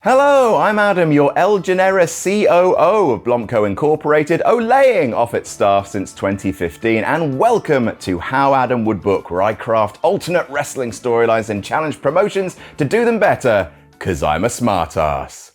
Hello, I'm Adam, your El Genera COO of BlampCo Incorporated, olaying off its staff since 2015, and welcome to How Adam Would Book, where I craft alternate wrestling storylines and challenge promotions to do them better, 'cause I'm a smartass.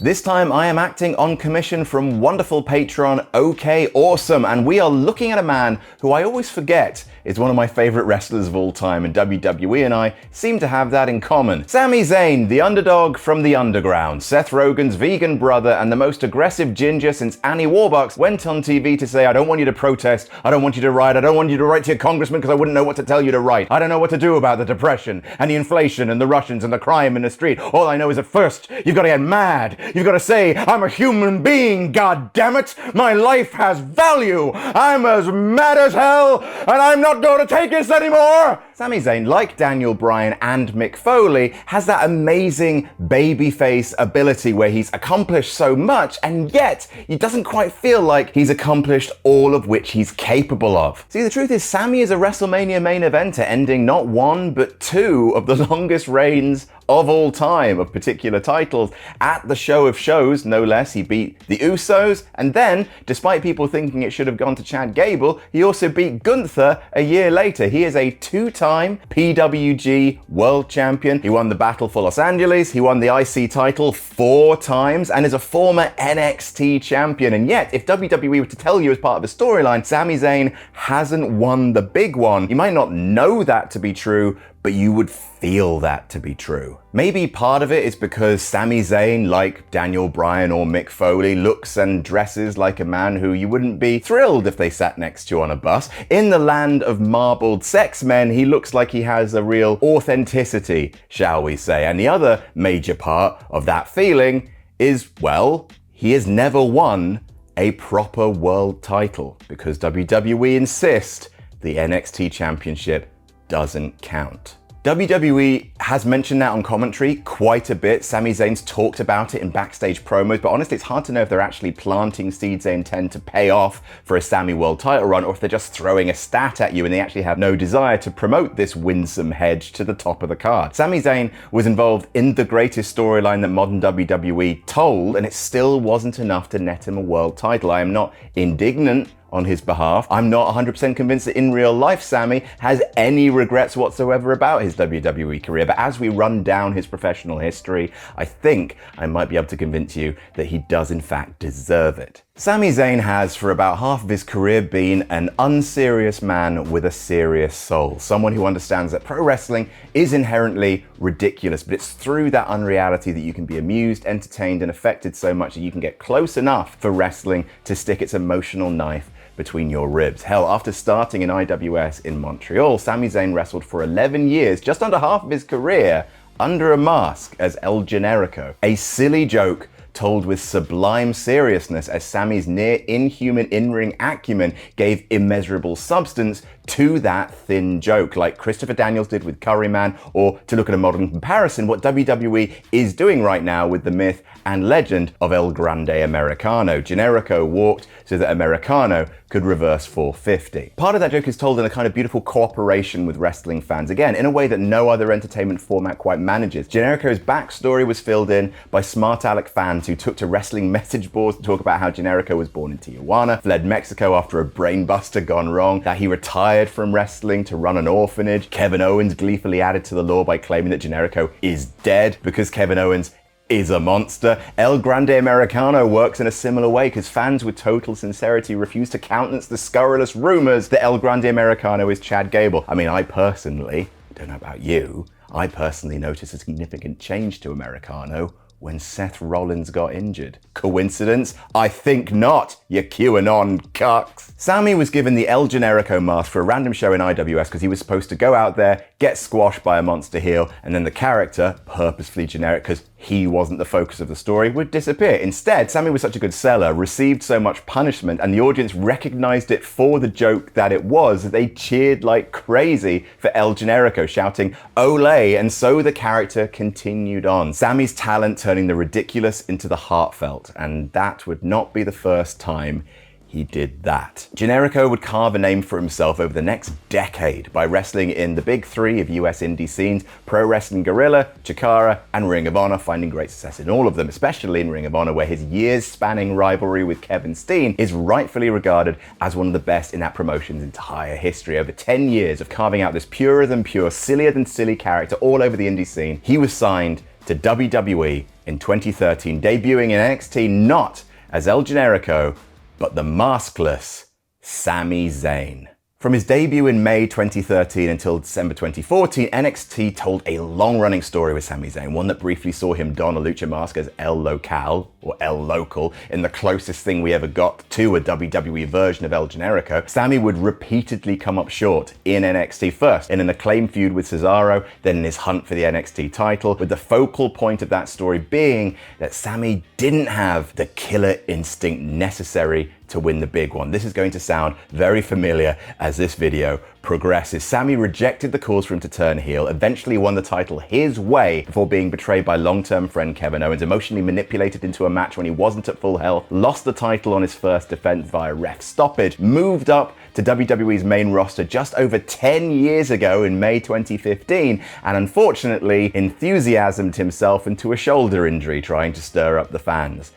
This time I am acting on commission from wonderful patron OK Awesome, and we are looking at a man who I always forget is one of my favorite wrestlers of all time, and WWE and I seem to have that in common. Sami Zayn, the underdog from the underground, Seth Rogen's vegan brother and the most aggressive ginger since Annie Warbucks, went on TV to say, I don't want you to protest, I don't want you to riot, I don't want you to write to your congressman because I wouldn't know what to tell you to write. I don't know what to do about the depression and the inflation and the Russians and the crime in the street. All I know is at first, you've got to get mad. You've got to say, I'm a human being, god damn it. My life has value. I'm as mad as hell, and I'm not going to take this anymore. Sami Zayn, like Daniel Bryan and Mick Foley, has that amazing babyface ability where he's accomplished so much, and yet he doesn't quite feel like he's accomplished all of which he's capable of. See, the truth is, Sami is a WrestleMania main eventer, ending not one, but two of the longest reigns of all time of particular titles. At the show of shows, no less, he beat the Usos, and then, despite people thinking it should have gone to Chad Gable, he also beat Gunther a year later. He is a two-time PWG World Champion. He won the Battle for Los Angeles, he won the IC title 4 times, and is a former NXT champion. And yet, if WWE were to tell you as part of the storyline, Sami Zayn hasn't won the big one, you might not know that to be true, but you would feel that to be true. Maybe part of it is because Sami Zayn, like Daniel Bryan or Mick Foley, looks and dresses like a man who you wouldn't be thrilled if they sat next to you on a bus. In the land of marbled sex men, he looks like he has a real authenticity, shall we say. And the other major part of that feeling is, well, he has never won a proper world title because WWE insist the NXT championship doesn't count. WWE has mentioned that on commentary quite a bit. Sami Zayn's talked about it in backstage promos, but honestly, it's hard to know if they're actually planting seeds they intend to pay off for a Sami world title run, or if they're just throwing a stat at you and they actually have no desire to promote this winsome hedge to the top of the card. Sami Zayn was involved in the greatest storyline that modern WWE told, and it still wasn't enough to net him a world title. I am not indignant on his behalf. I'm not 100% convinced that in real life Sami has any regrets whatsoever about his WWE career, but as we run down his professional history, I think I might be able to convince you that he does in fact deserve it. Sami Zayn has, for about half of his career, been an unserious man with a serious soul. Someone who understands that pro wrestling is inherently ridiculous, but it's through that unreality that you can be amused, entertained, and affected so much that you can get close enough for wrestling to stick its emotional knife between your ribs. Hell, after starting in IWS in Montreal, Sami Zayn wrestled for 11 years, just under half of his career, under a mask as El Generico. A silly joke told with sublime seriousness, as Sami's near inhuman in-ring acumen gave immeasurable substance to that thin joke, like Christopher Daniels did with Curryman, or to look at a modern comparison, what WWE is doing right now with the myth and legend of El Grande Americano. Generico walked so that Americano could reverse 450. Part of that joke is told in a kind of beautiful cooperation with wrestling fans, again, in a way that no other entertainment format quite manages. Generico's backstory was filled in by smart aleck fans who took to wrestling message boards to talk about how Generico was born in Tijuana, fled Mexico after a brainbuster gone wrong, that he retired from wrestling to run an orphanage. Kevin Owens gleefully added to the lore by claiming that Generico is dead because Kevin Owens is a monster. El Grande Americano works in a similar way because fans with total sincerity refuse to countenance the scurrilous rumors that El Grande Americano is Chad Gable. I mean, I personally, don't know about you, I personally noticed a significant change to Americano when Seth Rollins got injured. Coincidence? I think not, you QAnon cucks. Sami was given the El Generico mask for a random show in IWS because he was supposed to go out there, get squashed by a monster heel, and then the character, purposefully generic because he wasn't the focus of the story, would disappear. Instead, Sami was such a good seller, received so much punishment, and the audience recognized it for the joke that it was, that they cheered like crazy for El Generico, shouting "Olay," and so the character continued on. Sami's talent turning the ridiculous into the heartfelt, and that would not be the first time he did that. Generico would carve a name for himself over the next decade by wrestling in the big three of US indie scenes, Pro Wrestling Guerrilla, Chikara, and Ring of Honor, finding great success in all of them, especially in Ring of Honor, where his years-spanning rivalry with Kevin Steen is rightfully regarded as one of the best in that promotion's entire history. Over 10 years of carving out this purer than pure, sillier than silly character all over the indie scene, he was signed to WWE in 2013, debuting in NXT not as El Generico, but the maskless Sami Zayn. From his debut in May 2013 until December 2014, NXT told a long-running story with Sami Zayn, one that briefly saw him don a lucha mask as El Local, or El Local, in the closest thing we ever got to a WWE version of El Generico. Sami would repeatedly come up short in NXT, first in an acclaimed feud with Cesaro, then in his hunt for the NXT title, with the focal point of that story being that Sami didn't have the killer instinct necessary to win the big one. This is going to sound very familiar as this video progresses. Sami rejected the calls for him to turn heel, eventually won the title his way before being betrayed by long-term friend Kevin Owens, emotionally manipulated into a match when he wasn't at full health, lost the title on his first defense via ref stoppage, moved up to WWE's main roster just over 10 years ago in May 2015, and unfortunately enthusiasmed himself into a shoulder injury trying to stir up the fans.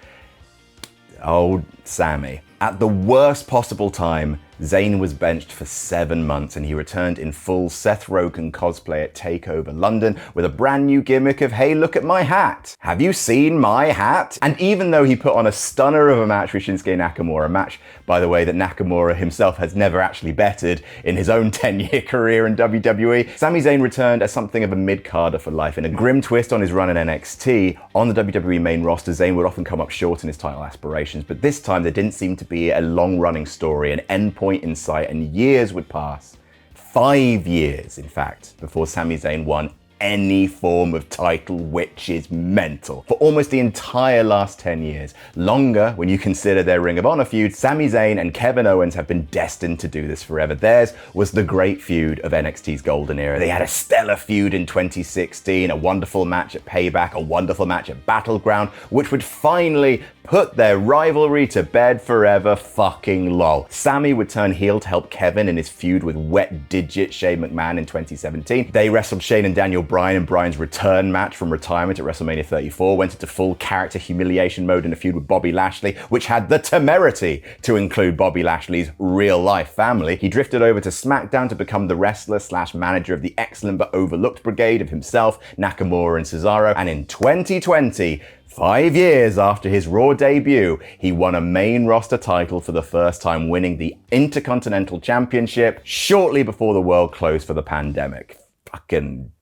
Old Sami. At the worst possible time, Zayn was benched for 7 months and he returned in full Seth Rogen cosplay at TakeOver London with a brand new gimmick of, hey, look at my hat. Have you seen my hat? And even though he put on a stunner of a match with Shinsuke Nakamura, a match, by the way, that Nakamura himself has never actually bettered in his own 10-year career in WWE, Sami Zayn returned as something of a mid-carder for life. In a grim twist on his run in NXT, on the WWE main roster, Zayn would often come up short in his title aspirations, but this time there didn't seem to be a long-running story, an endpoint in sight, and years would pass. 5 years, in fact, before Sami Zayn won any form of title, which is mental. For almost the entire last 10 years, longer when you consider their Ring of Honor feud, Sami Zayn and Kevin Owens have been destined to do this forever. Theirs was the great feud of NXT's golden era. They had a stellar feud in 2016, a wonderful match at Payback, a wonderful match at Battleground, which would finally put their rivalry to bed forever. Fucking lol. Sami would turn heel to help Kevin in his feud with wet digit Shane McMahon in 2017. They wrestled Shane and Daniel Bryan in Bryan's return match from retirement at WrestleMania 34, went into full character humiliation mode in a feud with Bobby Lashley, which had the temerity to include Bobby Lashley's real-life family. He drifted over to SmackDown to become the wrestler/manager of the excellent but overlooked brigade of himself, Nakamura, and Cesaro, and in 2020, 5 years after his Raw debut, he won a main roster title for the first time, winning the Intercontinental Championship shortly before the world closed for the pandemic. Fucking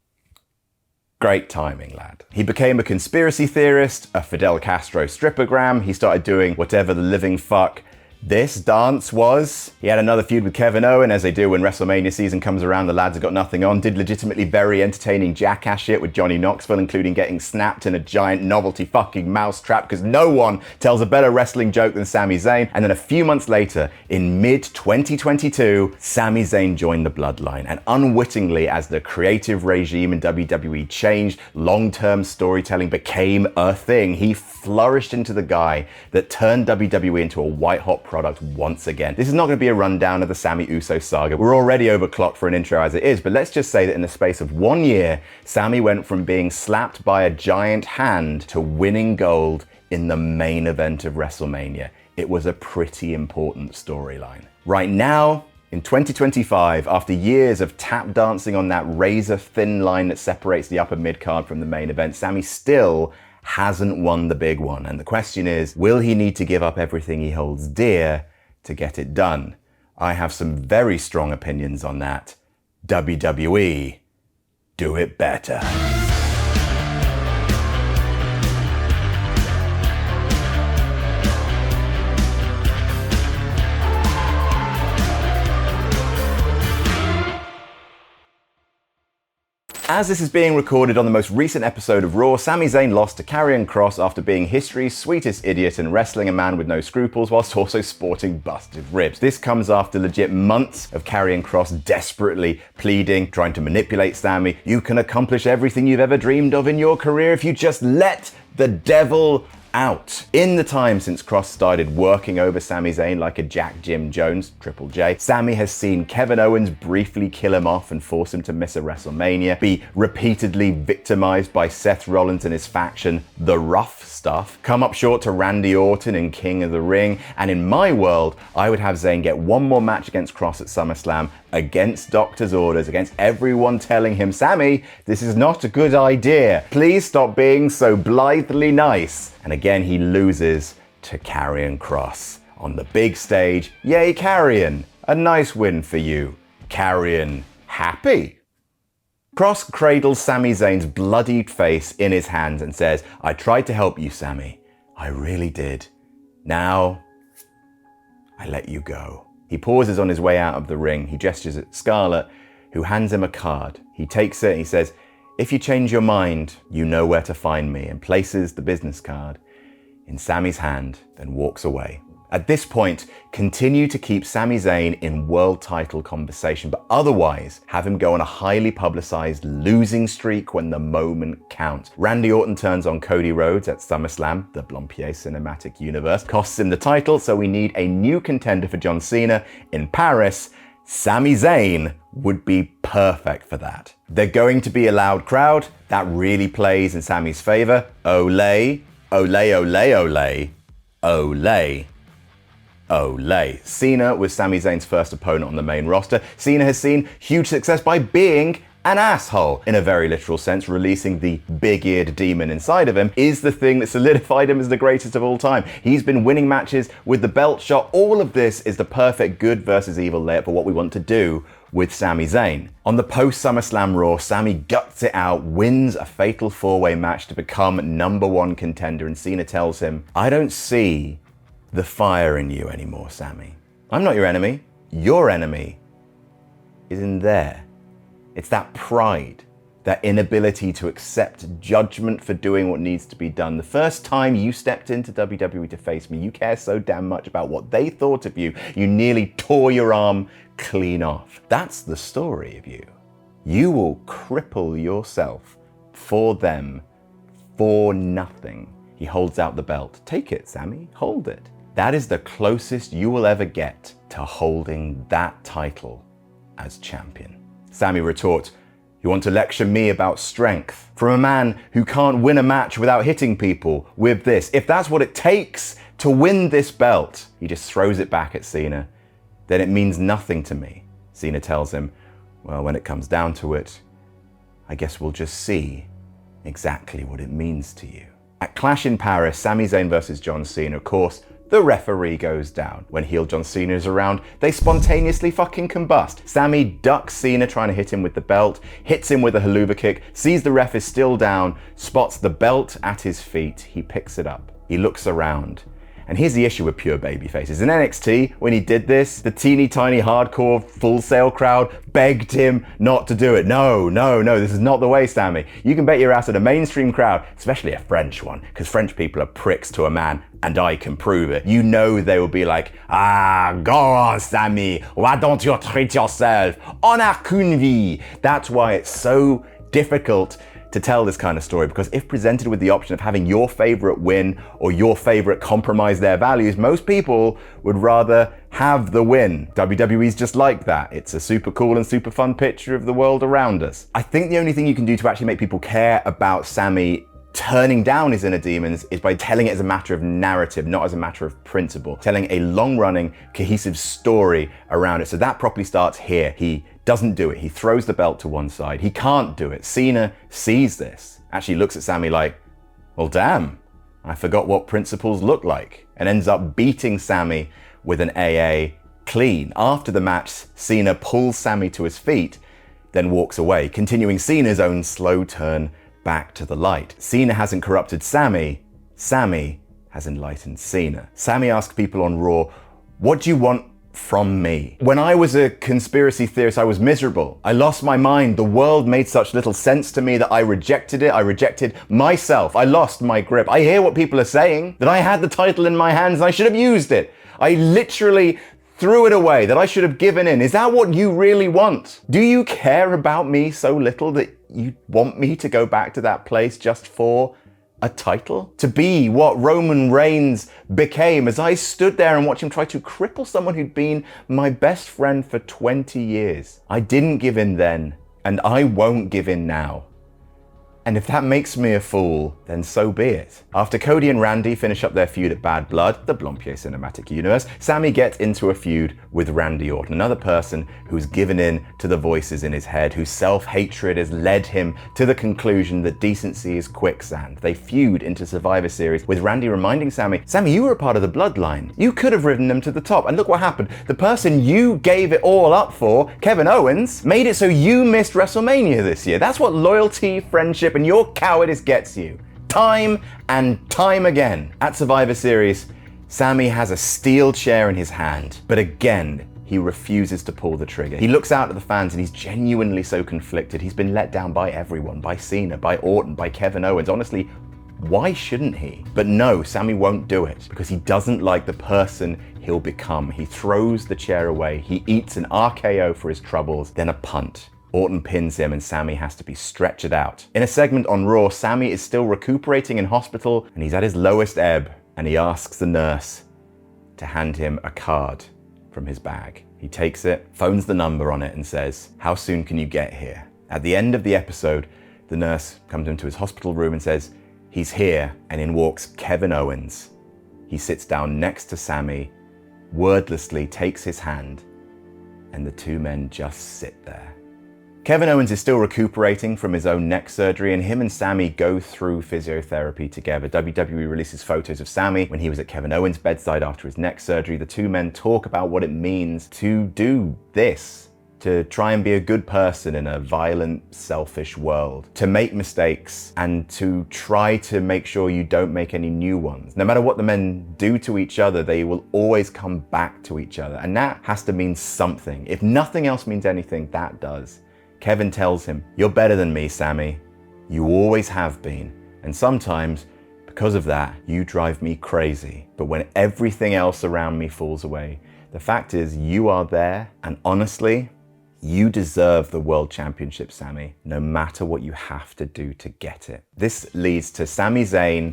great timing, lad. He became a conspiracy theorist, a Fidel Castro strippogram. He started doing whatever the living fuck this dance was. He had another feud with Kevin Owens, as they do when WrestleMania season comes around, the lads have got nothing on. Did legitimately very entertaining jackass shit with Johnny Knoxville, including getting snapped in a giant novelty fucking mousetrap, because no one tells a better wrestling joke than Sami Zayn. And then a few months later, in mid-2022, Sami Zayn joined the Bloodline. And unwittingly, as the creative regime in WWE changed, long-term storytelling became a thing. He flourished into the guy that turned WWE into a white-hot product once again. This is not going to be a rundown of the Sami Uso saga. We're already overclocked for an intro as it is, but let's just say that in the space of 1 year, Sami went from being slapped by a giant hand to winning gold in the main event of WrestleMania. It was a pretty important storyline. Right now, in 2025, after years of tap dancing on that razor-thin line that separates the upper mid-card from the main event, Sami still hasn't won the big one. And the question is, will he need to give up everything he holds dear to get it done? I have some very strong opinions on that. WWE, do it better. As this is being recorded on the most recent episode of Raw, Sami Zayn lost to Karrion Kross after being history's sweetest idiot and wrestling a man with no scruples whilst also sporting busted ribs. This comes after legit months of Karrion Kross desperately pleading, trying to manipulate Sami. You can accomplish everything you've ever dreamed of in your career if you just let the devil out. In the time since Cross started working over Sami Zayn like a Jack Jim Jones, Triple J, Sami has seen Kevin Owens briefly kill him off and force him to miss a WrestleMania, be repeatedly victimized by Seth Rollins and his faction, the Rough Stuff, come up short to Randy Orton in King of the Ring, and in my world, I would have Zayn get one more match against Cross at SummerSlam, against doctor's orders, against everyone telling him, Sami, this is not a good idea. Please stop being so blithely nice. And again, he loses to Karrion Kross. On the big stage, yay Karrion, a nice win for you. Karrion happy. Kross cradles Sami Zayn's bloodied face in his hands and says, I tried to help you, Sami. I really did. Now, I let you go. He pauses on his way out of the ring. He gestures at Scarlett, who hands him a card. He takes it and he says, if you change your mind, you know where to find me, and places the business card in Sami's hand, then walks away. At this point, continue to keep Sami Zayn in world title conversation, but otherwise have him go on a highly publicized losing streak when the moment counts. Randy Orton turns on Cody Rhodes at SummerSlam, the BlampCo cinematic universe, costs him the title, so we need a new contender for John Cena in Paris. Sami Zayn would be perfect for that. They're going to be a loud crowd. That really plays in Sami's favor. Olay, olay, olay, olay, olay. Olay. Cena was Sami Zayn's first opponent on the main roster. Cena has seen huge success by being an asshole. In a very literal sense, releasing the big-eared demon inside of him is the thing that solidified him as the greatest of all time. He's been winning matches with the belt shot. All of this is the perfect good versus evil layup for what we want to do with Sami Zayn. On the post-SummerSlam Raw, Sami guts it out, wins a fatal four-way match to become #1 contender, and Cena tells him, I don't see the fire in you anymore, Sami. I'm not your enemy. Your enemy is in there. It's that pride, that inability to accept judgment for doing what needs to be done. The first time you stepped into WWE to face me, you care so damn much about what they thought of you, you nearly tore your arm clean off. That's the story of you. You will cripple yourself for them, for nothing. He holds out the belt. Take it, Sami. Hold it. That is the closest you will ever get to holding that title as champion. Sami retorts, you want to lecture me about strength? From a man who can't win a match without hitting people with this. If that's what it takes to win this belt, he just throws it back at Cena. Then it means nothing to me. Cena tells him, well, when it comes down to it, I guess we'll just see exactly what it means to you. At Clash in Paris, Sami Zayn versus John Cena, of course, the referee goes down. When heel John Cena is around, they spontaneously fucking combust. Sami ducks Cena trying to hit him with the belt, hits him with a haluva kick, sees the ref is still down, spots the belt at his feet. He picks it up. He looks around. And here's the issue with pure babyfaces. In NXT, when he did this, the teeny tiny hardcore Full Sail crowd begged him not to do it. No, this is not the way, Sami. You can bet your ass at a mainstream crowd, especially a French one, because French people are pricks to a man, and I can prove it. You know they will be like, go on, Sami, why don't you treat yourself? On a qu'une vie. That's why it's so difficult to tell this kind of story, because if presented with the option of having your favorite win or your favorite compromise their values, most people would rather have the win. WWE's just like that. It's a super cool and super fun picture of the world around us. I think the only thing you can do to actually make people care about Sami turning down his inner demons is by telling it as a matter of narrative, not as a matter of principle. Telling a long-running, cohesive story around it. So that properly starts here. He doesn't do it. He throws the belt to one side. He can't do it. Cena sees this, actually looks at Sami like, well, damn, I forgot what principles look like, and ends up beating Sami with an AA clean. After the match, Cena pulls Sami to his feet, then walks away, continuing Cena's own slow turn back to the light. Cena hasn't corrupted Sami. Sami has enlightened Cena. Sami asks people on Raw, what do you want from me? When I was a conspiracy theorist, I was miserable. I lost my mind. The world made such little sense to me that I rejected it. I rejected myself. I lost my grip. I hear what people are saying, that I had the title in my hands and I should have used it. I literally threw it away, that I should have given in. Is that what you really want? Do you care about me so little that you want me to go back to that place just for a title? To be what Roman Reigns became as I stood there and watched him try to cripple someone who'd been my best friend for 20 years. I didn't give in then, and I won't give in now. And if that makes me a fool, then so be it. After Cody and Randy finish up their feud at Bad Blood, the BlampCo cinematic universe, Sami gets into a feud with Randy Orton, another person who's given in to the voices in his head, whose self-hatred has led him to the conclusion that decency is quicksand. They feud into Survivor Series, with Randy reminding Sami, "Sami, you were a part of the bloodline. You could have ridden them to the top. And look what happened. The person you gave it all up for, Kevin Owens, made it so you missed WrestleMania this year. That's what loyalty, friendship, and your cowardice gets you. Time and time again." At Survivor Series, Sami has a steel chair in his hand, but again, he refuses to pull the trigger. He looks out at the fans and he's genuinely so conflicted. He's been let down by everyone, by Cena, by Orton, by Kevin Owens. Honestly, why shouldn't he? But no, Sami won't do it because he doesn't like the person he'll become. He throws the chair away. He eats an RKO for his troubles, then a punt. Orton pins him and Sami has to be stretchered out. In a segment on Raw, Sami is still recuperating in hospital and he's at his lowest ebb, and he asks the nurse to hand him a card from his bag. He takes it, phones the number on it and says, "How soon can you get here?" At the end of the episode, the nurse comes into his hospital room and says, "He's here," and in walks Kevin Owens. He sits down next to Sami, wordlessly takes his hand, and the two men just sit there. Kevin Owens is still recuperating from his own neck surgery, and him and Sami go through physiotherapy together. WWE releases photos of Sami when he was at Kevin Owens' bedside after his neck surgery. The two men talk about what it means to do this, to try and be a good person in a violent, selfish world, to make mistakes and to try to make sure you don't make any new ones. No matter what the men do to each other, they will always come back to each other, and that has to mean something. If nothing else means anything, that does. Kevin tells him, "You're better than me, Sami. You always have been. And sometimes, because of that, you drive me crazy. But when everything else around me falls away, the fact is you are there, and honestly, you deserve the World Championship, Sami, no matter what you have to do to get it." This leads to Sami Zayn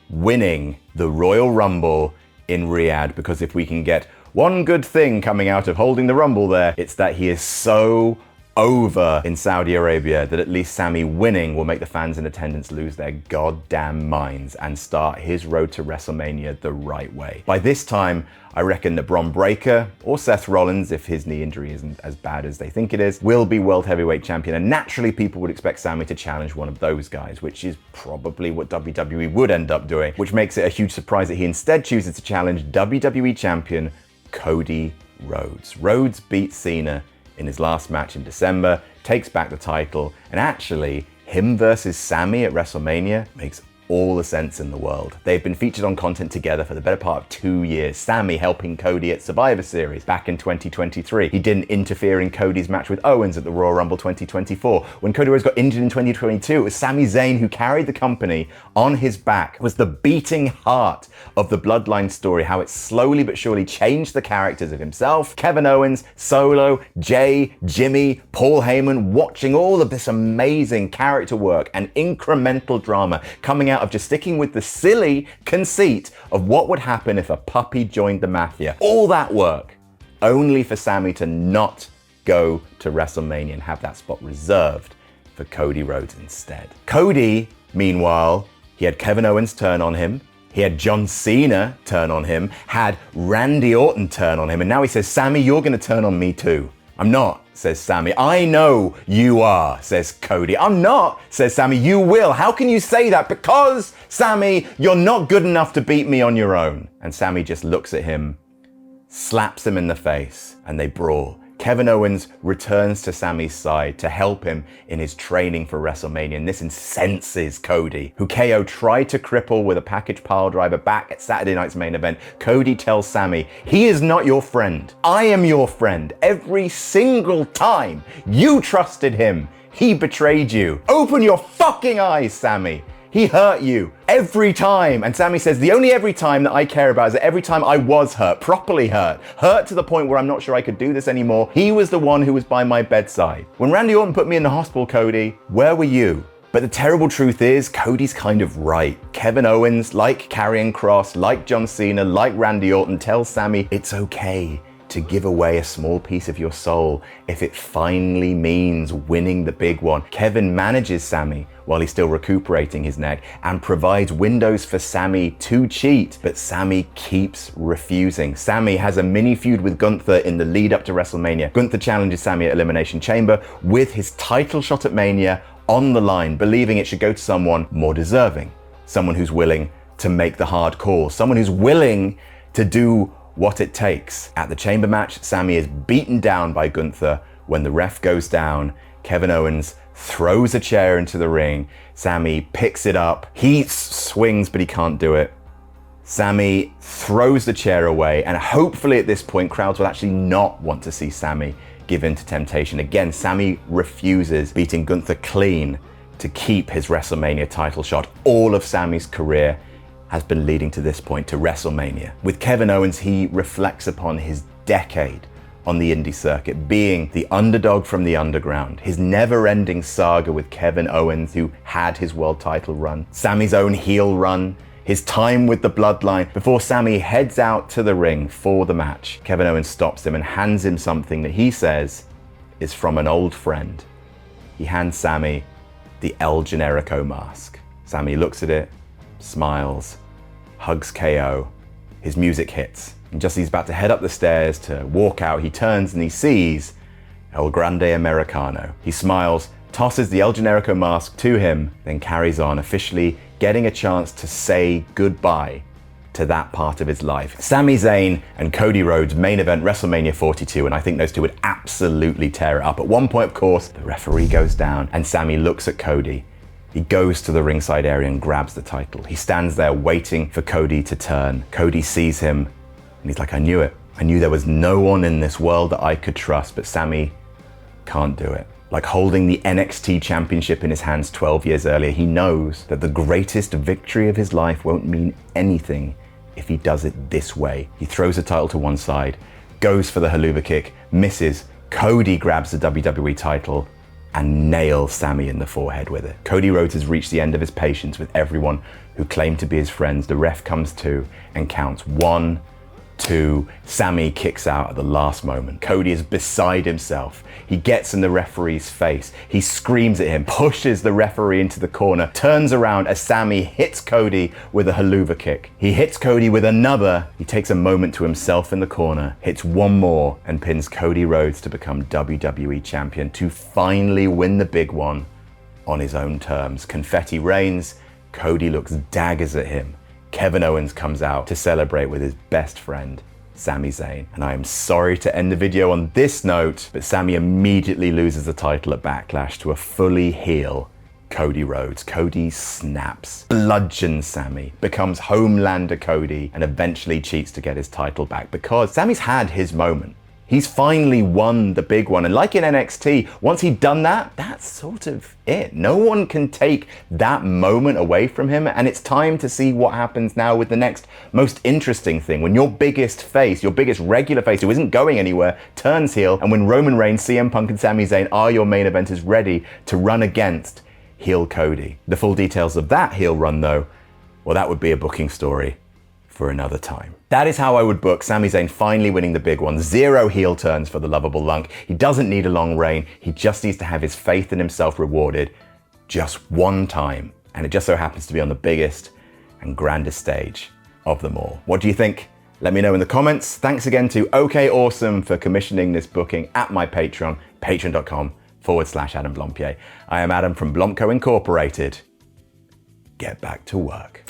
winning the Royal Rumble in Riyadh, because if we can get one good thing coming out of holding the Rumble there, it's that he is so over in Saudi Arabia that at least Sami winning will make the fans in attendance lose their goddamn minds and start his road to WrestleMania the right way. By this time, I reckon that Bron Breakker, or Seth Rollins, if his knee injury isn't as bad as they think it is, will be World Heavyweight Champion, and naturally people would expect Sami to challenge one of those guys, which is probably what WWE would end up doing, which makes it a huge surprise that he instead chooses to challenge WWE Champion Cody Rhodes. Rhodes beat Cena in his last match in December, takes back the title, and actually, him versus Sami at WrestleMania makes all the sense in the world. They've been featured on content together for the better part of 2 years. Sami helping Cody at Survivor Series back in 2023. He didn't interfere in Cody's match with Owens at the Royal Rumble 2024. When Cody Rhodes got injured in 2022, it was Sami Zayn who carried the company on his back. It was the beating heart of the Bloodline story, how it slowly but surely changed the characters of himself, Kevin Owens, Solo, Jay, Jimmy, Paul Heyman, watching all of this amazing character work and incremental drama coming out of just sticking with the silly conceit of what would happen if a puppy joined the Mafia. All that work, only for Sami to not go to WrestleMania and have that spot reserved for Cody Rhodes instead. Cody, meanwhile, he had Kevin Owens turn on him, he had John Cena turn on him, had Randy Orton turn on him, and now he says, "Sami, you're gonna turn on me too." "I'm not," says Sami. "I know you are," says Cody. "I'm not," says Sami. "You will." "How can you say that?" "Because, Sami, you're not good enough to beat me on your own." And Sami just looks at him, slaps him in the face, and they brawl. Kevin Owens returns to Sami's side to help him in his training for WrestleMania, and this incenses Cody, who KO tried to cripple with a package piledriver back at Saturday night's main event. Cody tells Sami, "He is not your friend. I am your friend. Every single time you trusted him, he betrayed you. Open your fucking eyes, Sami. He hurt you every time." And Sami says, "The only every time that I care about is that every time I was hurt, properly hurt to the point where I'm not sure I could do this anymore. He was the one who was by my bedside. When Randy Orton put me in the hospital, Cody, where were you? But the terrible truth is, Cody's kind of right. Kevin Owens, like Karrion Kross, like John Cena, like Randy Orton, tells Sami it's okay to give away a small piece of your soul if it finally means winning the big one. Kevin manages Sami while he's still recuperating his neck and provides windows for Sami to cheat, but Sami keeps refusing. Sami has a mini feud with Gunther in the lead up to WrestleMania. Gunther challenges Sami at Elimination Chamber with his title shot at Mania on the line, believing it should go to someone more deserving, someone who's willing to make the hard call, someone who's willing to do what it takes. At the Chamber match, Sami is beaten down by Gunther. When the ref goes down, Kevin Owens throws a chair into the ring. Sami picks it up. He swings, but he can't do it. Sami throws the chair away, and hopefully at this point, crowds will actually not want to see Sami give in to temptation. Again, Sami refuses, beating Gunther clean to keep his WrestleMania title shot. All of Sami's career has been leading to this point, to WrestleMania. With Kevin Owens, he reflects upon his decade on the indie circuit, being the underdog from the underground, his never-ending saga with Kevin Owens, who had his world title run, Sami's own heel run, his time with the Bloodline. Before Sami heads out to the ring for the match, Kevin Owens stops him and hands him something that he says is from an old friend. He hands Sami the El Generico mask. Sami looks at it, smiles, hugs KO. His music hits. And just as he's about to head up the stairs to walk out, he turns and he sees El Grande Americano. He smiles, tosses the El Generico mask to him, then carries on, officially getting a chance to say goodbye to that part of his life. Sami Zayn and Cody Rhodes main event WrestleMania 42, and I think those two would absolutely tear it up. At one point, of course, the referee goes down and Sami looks at Cody. He goes to the ringside area and grabs the title. He stands there waiting for Cody to turn. Cody sees him and he's like, I knew it. I knew there was no one in this world that I could trust, but Sami can't do it. Like holding the NXT championship in his hands 12 years earlier, he knows that the greatest victory of his life won't mean anything if he does it this way. He throws the title to one side, goes for the haluva kick, misses. Cody grabs the WWE title and nails Sami in the forehead with it. Cody Rhodes has reached the end of his patience with everyone who claimed to be his friends. The ref comes to and counts 1, 2. Sami kicks out at the last moment. Cody is beside himself. He gets in the referee's face. He screams at him, pushes the referee into the corner, turns around as Sami hits Cody with a haluva kick. He hits Cody with another. He takes a moment to himself in the corner, hits one more, and pins Cody Rhodes to become WWE champion, to finally win the big one on his own terms. Confetti rains. Cody looks daggers at him. Kevin Owens comes out to celebrate with his best friend, Sami Zayn. And I am sorry to end the video on this note, but Sami immediately loses the title at Backlash to a fully heel Cody Rhodes. Cody snaps, bludgeons Sami, becomes Homelander Cody, and eventually cheats to get his title back, because Sami's had his moment. He's finally won the big one. And like in NXT, once he'd done that, that's sort of it. No one can take that moment away from him. And it's time to see what happens now with the next most interesting thing. When your biggest face, your biggest regular face who isn't going anywhere, turns heel, and when Roman Reigns, CM Punk, and Sami Zayn are your main eventers ready to run against heel Cody. The full details of that heel run though, well, that would be a booking story for another time. That is how I would book Sami Zayn finally winning the big one. 0 heel turns for the lovable lunk. He doesn't need a long reign. He just needs to have his faith in himself rewarded just one time. And it just so happens to be on the biggest and grandest stage of them all. What do you think? Let me know in the comments. Thanks again to OK Awesome for commissioning this booking at my Patreon, patreon.com/Adam Blampied. I am Adam from BlampCo Incorporated. Get back to work.